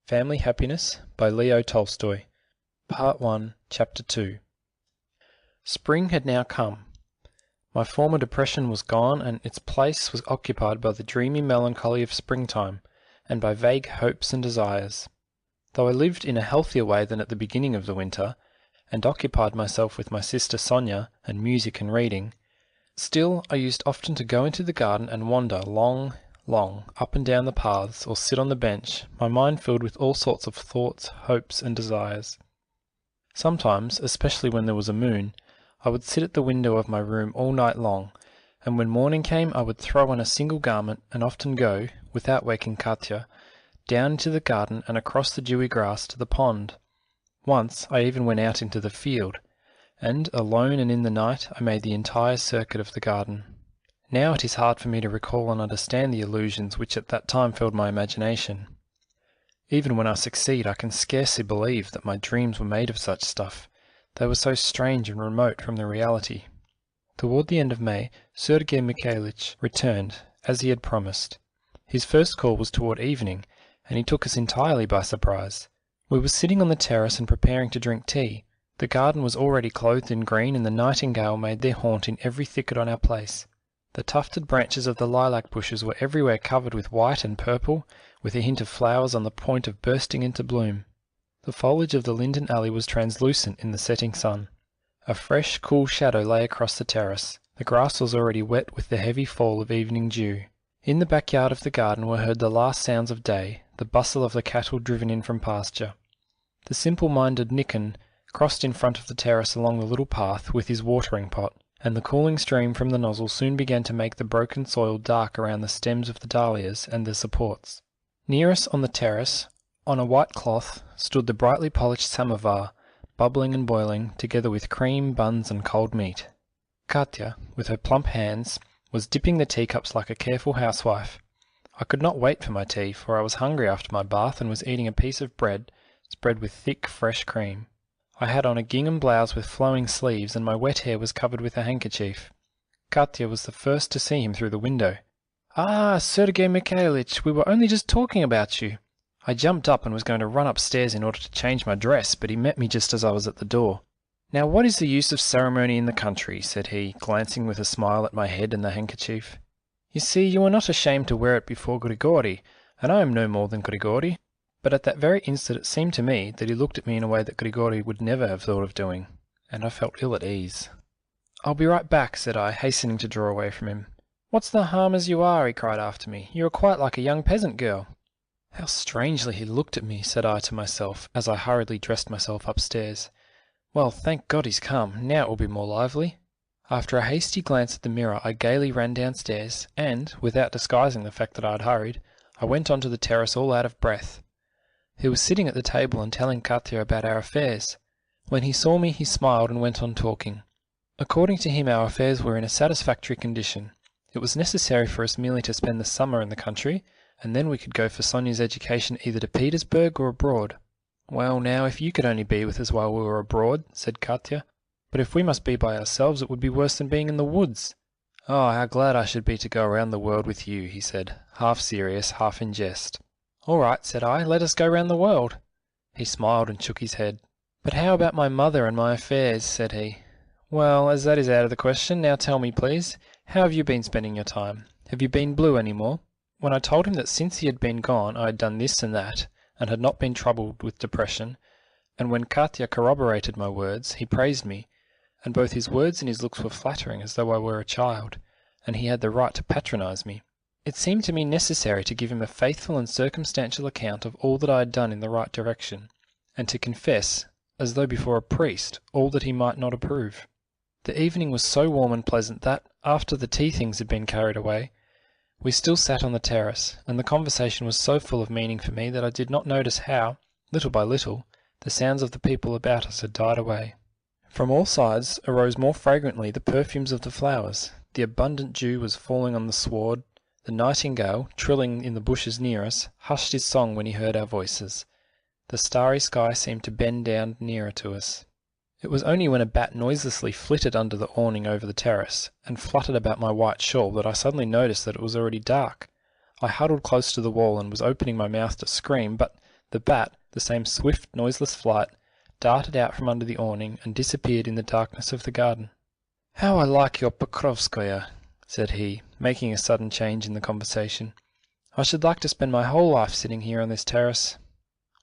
Family Happiness by Leo Tolstoy. Part 1, Chapter 2. Spring had now come. My former depression was gone, and its place was occupied by the dreamy melancholy of springtime, and by vague hopes and desires. Though I lived in a healthier way than at the beginning of the winter, and occupied myself with my sister Sonia and music and reading, still I used often to go into the garden and wander long up and down the paths, or sit on the bench, my mind filled with all sorts of thoughts, hopes, and desires. Sometimes, especially when there was a moon, I would sit at the window of my room all night long, and when morning came I would throw on a single garment, and often go, without waking Katya, down into the garden and across the dewy grass to the pond. Once I even went out into the field, and, alone and in the night, I made the entire circuit of the garden. Now it is hard for me to recall and understand the illusions which at that time filled my imagination. Even when I succeed, I can scarcely believe that my dreams were made of such stuff. They were so strange and remote from the reality. Toward the end of May, Sergei Mikhailich returned, as he had promised. His first call was toward evening, and he took us entirely by surprise. We were sitting on the terrace and preparing to drink tea. The garden was already clothed in green, and the nightingale made their haunt in every thicket on our place. The tufted branches of the lilac bushes were everywhere covered with white and purple, with a hint of flowers on the point of bursting into bloom. The foliage of the linden alley was translucent in the setting sun. A fresh, cool shadow lay across the terrace. The grass was already wet with the heavy fall of evening dew. In the backyard of the garden were heard the last sounds of day, the bustle of the cattle driven in from pasture. The simple-minded Nikan crossed in front of the terrace along the little path with his watering pot, and the cooling stream from the nozzle soon began to make the broken soil dark around the stems of the dahlias and the supports. Near us on the terrace, on a white cloth, stood the brightly polished samovar, bubbling and boiling, together with cream, buns, and cold meat. Katya, with her plump hands, was dipping the teacups like a careful housewife. I could not wait for my tea, for I was hungry after my bath and was eating a piece of bread, spread with thick, fresh cream. I had on a gingham blouse with flowing sleeves, and my wet hair was covered with a handkerchief. Katya was the first to see him through the window. "Ah, Sergei Mikhailich, we were only just talking about you." I jumped up and was going to run upstairs in order to change my dress, but he met me just as I was at the door. "Now what is the use of ceremony in the country?" said he, glancing with a smile at my head and the handkerchief. "You see, you are not ashamed to wear it before Grigori, and I am no more than Grigori." But at that very instant it seemed to me that he looked at me in a way that Grigori would never have thought of doing, and I felt ill at ease. "I'll be right back," said I, hastening to draw away from him. "What's the harm as you are?" he cried after me. "You are quite like a young peasant girl." How strangely he looked at me, said I to myself, as I hurriedly dressed myself upstairs. Well, thank God he's come, now it will be more lively. After a hasty glance at the mirror, I gaily ran downstairs, and, without disguising the fact that I had hurried, I went on to the terrace all out of breath. He was sitting at the table and telling Katya about our affairs. When he saw me, he smiled and went on talking. According to him, our affairs were in a satisfactory condition. It was necessary for us merely to spend the summer in the country, and then we could go for Sonia's education either to Petersburg or abroad. "Well, now, if you could only be with us while we were abroad," said Katya. "But if we must be by ourselves, it would be worse than being in the woods." "Oh, how glad I should be to go around the world with you," he said, half serious, half in jest. "All right," said I, "let us go round the world." He smiled and shook his head. "But how about my mother and my affairs?" said he. "Well, as that is out of the question, now tell me, please, how have you been spending your time? Have you been blue any more?" When I told him that since he had been gone I had done this and that, and had not been troubled with depression, and when Katya corroborated my words, he praised me, and both his words and his looks were flattering as though I were a child, and he had the right to patronize me. It seemed to me necessary to give him a faithful and circumstantial account of all that I had done in the right direction, and to confess, as though before a priest, all that he might not approve. The evening was so warm and pleasant that, after the tea things had been carried away, we still sat on the terrace, and the conversation was so full of meaning for me that I did not notice how, little by little, the sounds of the people about us had died away. From all sides arose more fragrantly the perfumes of the flowers. The abundant dew was falling on the sward. The nightingale, trilling in the bushes near us, hushed his song when he heard our voices. The starry sky seemed to bend down nearer to us. It was only when a bat noiselessly flitted under the awning over the terrace, and fluttered about my white shawl, that I suddenly noticed that it was already dark. I huddled close to the wall and was opening my mouth to scream, but The bat, the same swift, noiseless flight, darted out from under the awning and disappeared in the darkness of the garden. "How I like your Pokrovskoye," said he, making a sudden change in the conversation. "I should like to spend my whole life sitting here on this terrace."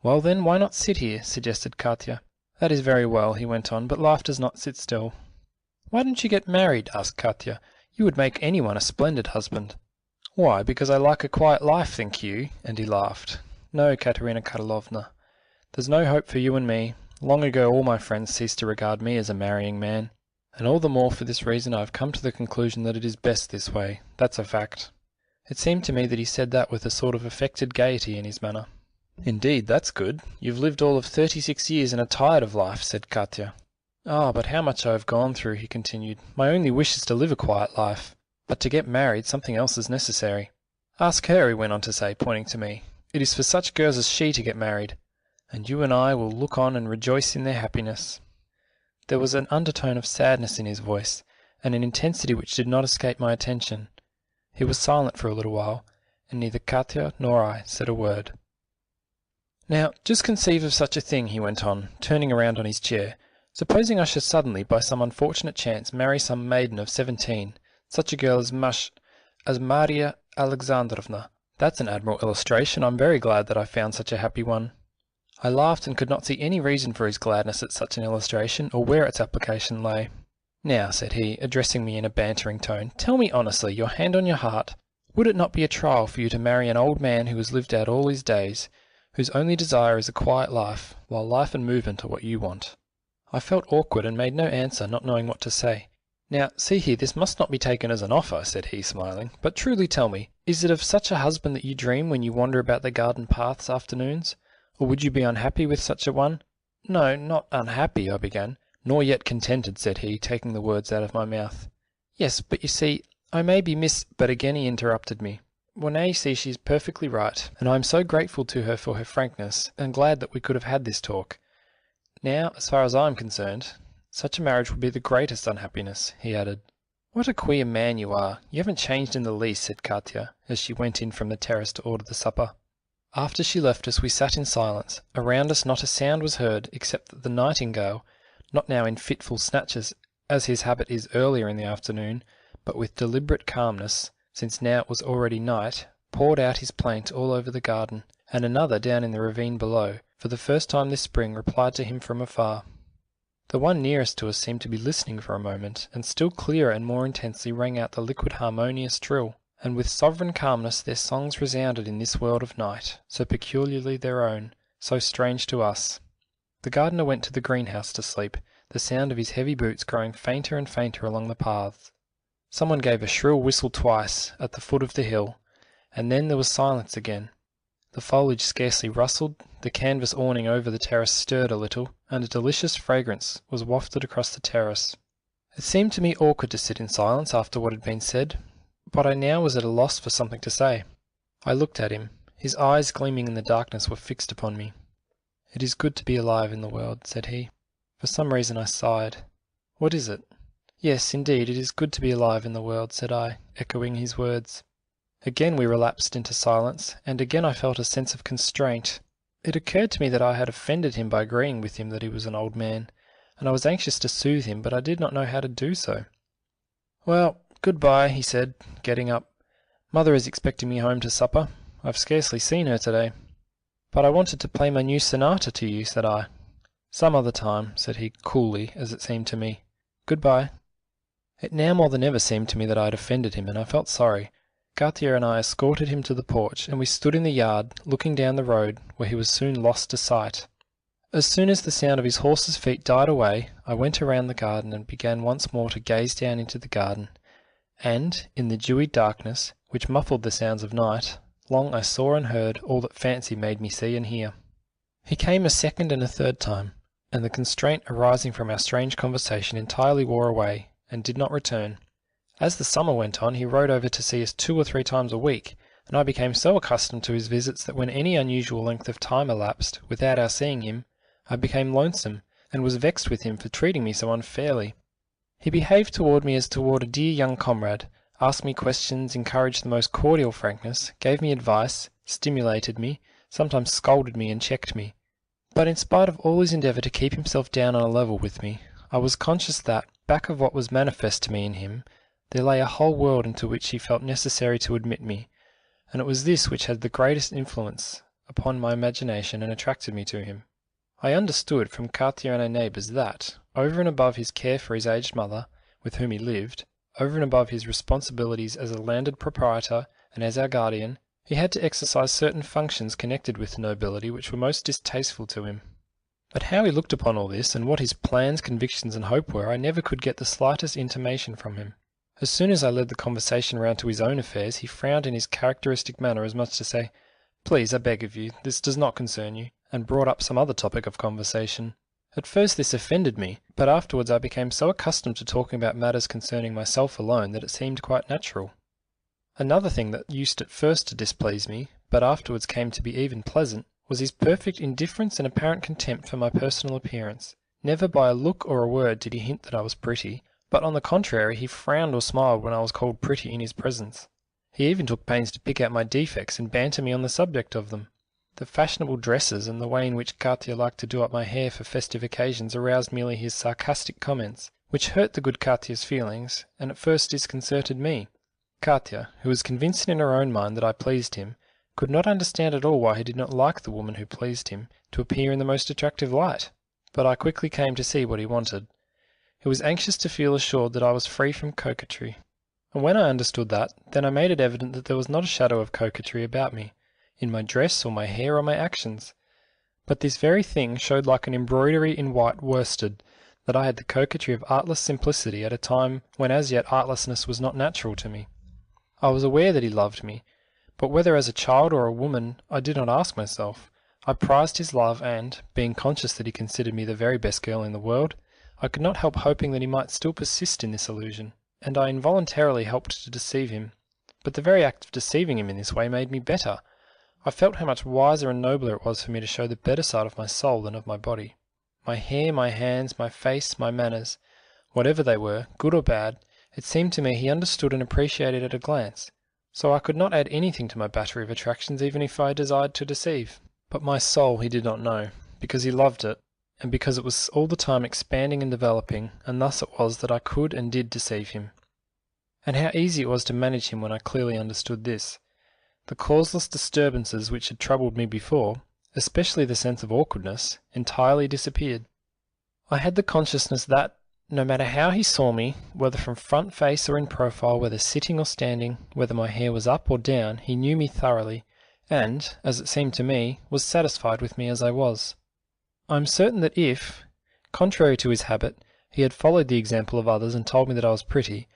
"Well then, why not sit here?" suggested Katya. "That is very well," he went on, "but life does not sit still." "Why don't you get married?" asked Katya. "You would make anyone a splendid husband." "Why, because I like a quiet life, think you?" and he laughed. "No, Katerina Karilovna, there's no hope for you and me. Long ago all my friends ceased to regard me as a marrying man, and all the more for this reason I have come to the conclusion that it is best this way. That's a fact." It seemed to me that he said that with a sort of affected gaiety in his manner. "Indeed, that's good. You've lived all of 36 years and are tired of life," said Katya. "Ah, but how much I have gone through," he continued. "My only wish is to live a quiet life, but to get married something else is necessary. Ask her," he went on to say, pointing to me. "It is for such girls as she to get married, and you and I will look on and rejoice in their happiness." There was an undertone of sadness in his voice, and an intensity which did not escape my attention. He was silent for a little while, and neither Katya nor I said a word. "Now, just conceive of such a thing," he went on, turning around on his chair. "Supposing I should suddenly, by some unfortunate chance, marry some maiden of 17, such a girl as Maria Alexandrovna. That's an admirable illustration. I'm very glad that I found such a happy one." I laughed and could not see any reason for his gladness at such an illustration, or where its application lay. "Now," said he, addressing me in a bantering tone, "tell me honestly, your hand on your heart, would it not be a trial for you to marry an old man who has lived out all his days, whose only desire is a quiet life, while life and movement are what you want?" I felt awkward and made no answer, not knowing what to say. "Now, see here, this must not be taken as an offer," said he, smiling, "but truly tell me, is it of such a husband that you dream when you wander about the garden paths afternoons? Or would you be unhappy with such a one?" "No, not unhappy," I began. "Nor yet contented," said he, taking the words out of my mouth. "Yes, but you see, I may be but again he interrupted me. "Well, now you see she is perfectly right, and I am so grateful to her for her frankness, and glad that we could have had this talk. Now, as far as I am concerned, such a marriage would be the greatest unhappiness," he added. "What a queer man you are! You haven't changed in the least," said Katya, as she went in from the terrace to order the supper. After she left us we sat in silence. Around us not a sound was heard, except that the nightingale, not now in fitful snatches, as his habit is earlier in the afternoon, but with deliberate calmness, since now it was already night, poured out his plaint all over the garden, and another down in the ravine below, for the first time this spring, replied to him from afar. The one nearest to us seemed to be listening for a moment, and still clearer and more intensely rang out the liquid harmonious trill, and with sovereign calmness their songs resounded in this world of night, so peculiarly their own, so strange to us. The gardener went to the greenhouse to sleep, the sound of his heavy boots growing fainter and fainter along the paths. Someone gave a shrill whistle twice, at the foot of the hill, and then there was silence again. The foliage scarcely rustled, the canvas awning over the terrace stirred a little, and a delicious fragrance was wafted across the terrace. It seemed to me awkward to sit in silence after what had been said, but I now was at a loss for something to say. I looked at him. His eyes, gleaming in the darkness, were fixed upon me. "It is good to be alive in the world," said he. For some reason I sighed. "What is it?" "Yes, indeed, it is good to be alive in the world," said I, echoing his words. Again we relapsed into silence, and again I felt a sense of constraint. It occurred to me that I had offended him by agreeing with him that he was an old man, and I was anxious to soothe him, but I did not know how to do so. "Well, good-bye," he said, getting up. "Mother is expecting me home to supper. I've scarcely seen her today." "But I wanted to play my new sonata to you," said I. "Some other time," said he, coolly, as it seemed to me. "Good-bye." It now more than ever seemed to me that I had offended him, and I felt sorry. Gautier and I escorted him to the porch, and we stood in the yard, looking down the road, where he was soon lost to sight. As soon as the sound of his horse's feet died away, I went around the garden and began once more to gaze down into the garden, and, in the dewy darkness, which muffled the sounds of night, long I saw and heard all that fancy made me see and hear. He came a second and a third time, and the constraint arising from our strange conversation entirely wore away, and did not return. As the summer went on, he rode over to see us 2 or 3 times a week, and I became so accustomed to his visits that when any unusual length of time elapsed without our seeing him, I became lonesome, and was vexed with him for treating me so unfairly. He behaved toward me as toward a dear young comrade, asked me questions, encouraged the most cordial frankness, gave me advice, stimulated me, sometimes scolded me and checked me. But in spite of all his endeavour to keep himself down on a level with me, I was conscious that, back of what was manifest to me in him, there lay a whole world into which he felt necessary to admit me, and it was this which had the greatest influence upon my imagination and attracted me to him. I understood from Katya and our neighbours that, over and above his care for his aged mother, with whom he lived, over and above his responsibilities as a landed proprietor and as our guardian, he had to exercise certain functions connected with the nobility which were most distasteful to him. But how he looked upon all this, and what his plans, convictions, and hope were, I never could get the slightest intimation from him. As soon as I led the conversation round to his own affairs, he frowned in his characteristic manner as much to say, "Please, I beg of you, this does not concern you," and brought up some other topic of conversation. At first this offended me, but afterwards I became so accustomed to talking about matters concerning myself alone that it seemed quite natural. Another thing that used at first to displease me, but afterwards came to be even pleasant, was his perfect indifference and apparent contempt for my personal appearance. Never by a look or a word did he hint that I was pretty, but on the contrary he frowned or smiled when I was called pretty in his presence. He even took pains to pick out my defects and banter me on the subject of them. The fashionable dresses and the way in which Katya liked to do up my hair for festive occasions aroused merely his sarcastic comments, which hurt the good Katya's feelings, and at first disconcerted me. Katya, who was convinced in her own mind that I pleased him, could not understand at all why he did not like the woman who pleased him to appear in the most attractive light. But I quickly came to see what he wanted. He was anxious to feel assured that I was free from coquetry. And when I understood that, then I made it evident that there was not a shadow of coquetry about me, in my dress or my hair or my actions. But this very thing showed like an embroidery in white worsted, that I had the coquetry of artless simplicity at a time when as yet artlessness was not natural to me. I was aware that he loved me, but whether as a child or a woman I did not ask myself. I prized his love and, being conscious that he considered me the very best girl in the world, I could not help hoping that he might still persist in this illusion, and I involuntarily helped to deceive him. But the very act of deceiving him in this way made me better. I felt how much wiser and nobler it was for me to show the better side of my soul than of my body. My hair, my hands, my face, my manners, whatever they were, good or bad, it seemed to me he understood and appreciated at a glance, so I could not add anything to my battery of attractions even if I desired to deceive. But my soul he did not know, because he loved it, and because it was all the time expanding and developing, and thus it was that I could and did deceive him. And how easy it was to manage him when I clearly understood this. The causeless disturbances which had troubled me before, especially the sense of awkwardness, entirely disappeared. I had the consciousness that, no matter how he saw me, whether from front face or in profile, whether sitting or standing, whether my hair was up or down, he knew me thoroughly, and, as it seemed to me, was satisfied with me as I was. I am certain that if, contrary to his habit, he had followed the example of others and told me that I was pretty,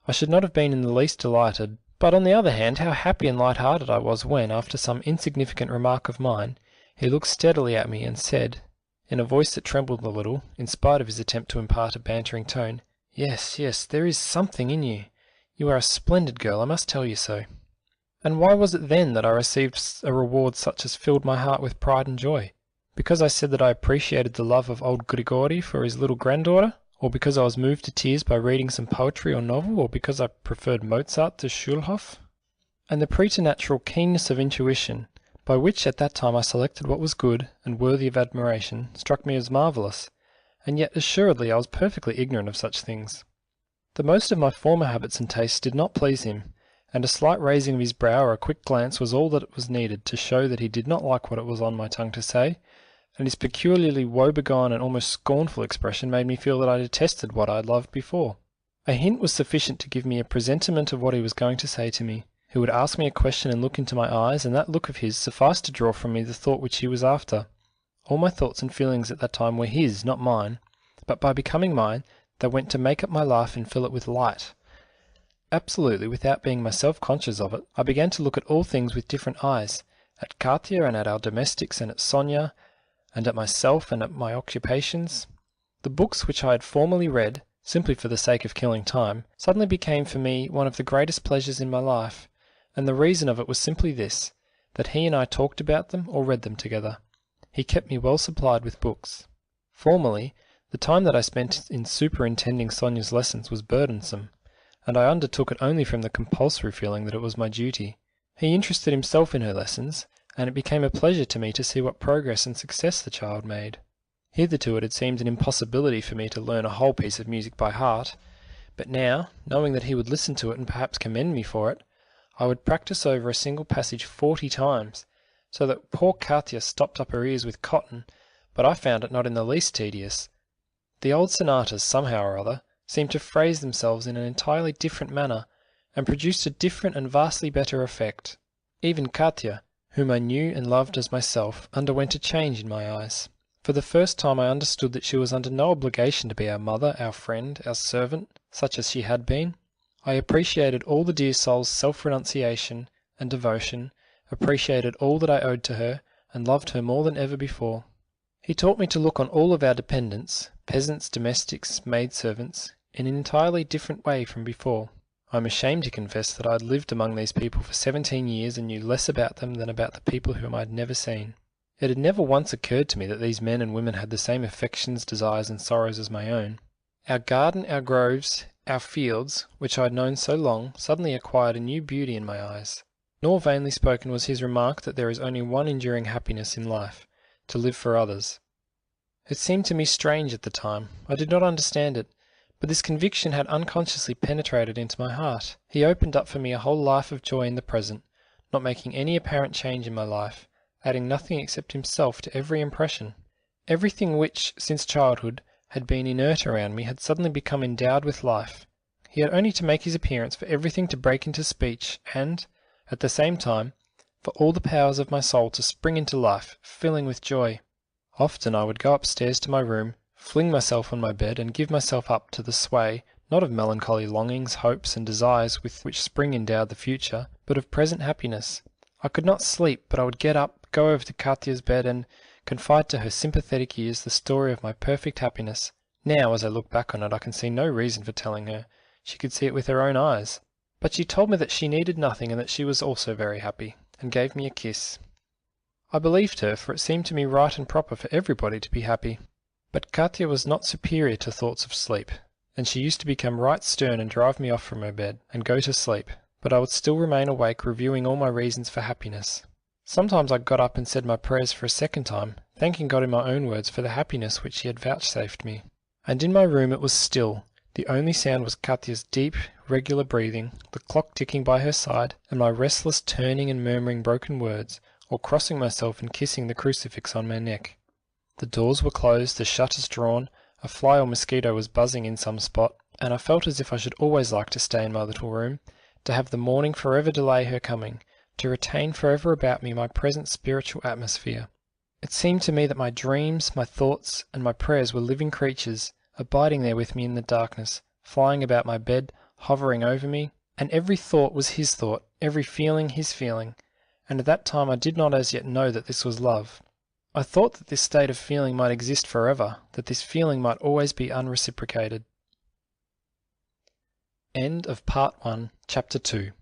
I should not have been in the least delighted. But on the other hand, how happy and light-hearted I was when, after some insignificant remark of mine, he looked steadily at me and said, in a voice that trembled a little, in spite of his attempt to impart a bantering tone, "Yes, yes, there is something in you. You are a splendid girl, I must tell you so." And why was it then that I received a reward such as filled my heart with pride and joy? Because I said that I appreciated the love of old Grigori for his little granddaughter? Or because I was moved to tears by reading some poetry or novel? Or because I preferred Mozart to Schulhoff? And the preternatural keenness of intuition, by which at that time I selected what was good and worthy of admiration, struck me as marvellous, and yet assuredly I was perfectly ignorant of such things. The most of my former habits and tastes did not please him, and a slight raising of his brow or a quick glance was all that was needed to show that he did not like what it was on my tongue to say, and his peculiarly woebegone and almost scornful expression made me feel that I detested what I had loved before. A hint was sufficient to give me a presentiment of what he was going to say to me. He would ask me a question and look into my eyes, and that look of his sufficed to draw from me the thought which he was after. All my thoughts and feelings at that time were his, not mine, but by becoming mine, they went to make up my life and fill it with light. Absolutely, without being myself conscious of it, I began to look at all things with different eyes, at Katya and at our domestics and at Sonia, and at myself and at my occupations. The books which I had formerly read, simply for the sake of killing time, suddenly became for me one of the greatest pleasures in my life, and the reason of it was simply this, that he and I talked about them or read them together. He kept me well supplied with books. Formerly, the time that I spent in superintending Sonia's lessons was burdensome, and I undertook it only from the compulsory feeling that it was my duty. He interested himself in her lessons, and it became a pleasure to me to see what progress and success the child made. Hitherto it had seemed an impossibility for me to learn a whole piece of music by heart, but now, knowing that he would listen to it and perhaps commend me for it, I would practise over a single passage 40 times, so that poor Katya stopped up her ears with cotton, but I found it not in the least tedious. The old sonatas, somehow or other, seemed to phrase themselves in an entirely different manner, and produced a different and vastly better effect. Even Katya, whom I knew and loved as myself, underwent a change in my eyes. For the first time I understood that she was under no obligation to be our mother, our friend, our servant, such as she had been. I appreciated all the dear soul's self-renunciation and devotion, appreciated all that I owed to her, and loved her more than ever before. He taught me to look on all of our dependents, peasants, domestics, maidservants, in an entirely different way from before. I am ashamed to confess that I had lived among these people for 17 years and knew less about them than about the people whom I had never seen. It had never once occurred to me that these men and women had the same affections, desires, and sorrows as my own. Our garden, our groves, our fields, which I had known so long, suddenly acquired a new beauty in my eyes. Nor vainly spoken was his remark that there is only one enduring happiness in life, to live for others. It seemed to me strange at the time. I did not understand it, but this conviction had unconsciously penetrated into my heart. He opened up for me a whole life of joy in the present, not making any apparent change in my life, adding nothing except himself to every impression. Everything which, since childhood, had been inert around me had suddenly become endowed with life. He had only to make his appearance for everything to break into speech, and, at the same time, for all the powers of my soul to spring into life, filling with joy. Often I would go upstairs to my room, fling myself on my bed, and give myself up to the sway, not of melancholy longings, hopes, and desires with which spring endowed the future, but of present happiness. I could not sleep, but I would get up, go over to Katya's bed, and confide to her sympathetic ears the story of my perfect happiness. Now, as I look back on it, I can see no reason for telling her. She could see it with her own eyes. But she told me that she needed nothing and that she was also very happy, and gave me a kiss. I believed her, for it seemed to me right and proper for everybody to be happy. But Katya was not superior to thoughts of sleep, and she used to become right stern and drive me off from her bed, and go to sleep, but I would still remain awake reviewing all my reasons for happiness. Sometimes I got up and said my prayers for a second time, thanking God in my own words for the happiness which he had vouchsafed me. And in my room it was still. The only sound was Katya's deep, regular breathing, the clock ticking by her side, and my restless turning and murmuring broken words, or crossing myself and kissing the crucifix on my neck. The doors were closed, the shutters drawn, a fly or mosquito was buzzing in some spot, and I felt as if I should always like to stay in my little room, to have the morning forever delay her coming, to retain forever about me my present spiritual atmosphere. It seemed to me that my dreams, my thoughts, and my prayers were living creatures, abiding there with me in the darkness, flying about my bed, hovering over me, and every thought was his thought, every feeling his feeling, and at that time I did not as yet know that this was love. I thought that this state of feeling might exist forever, that this feeling might always be unreciprocated. End of Part 1, Chapter 2.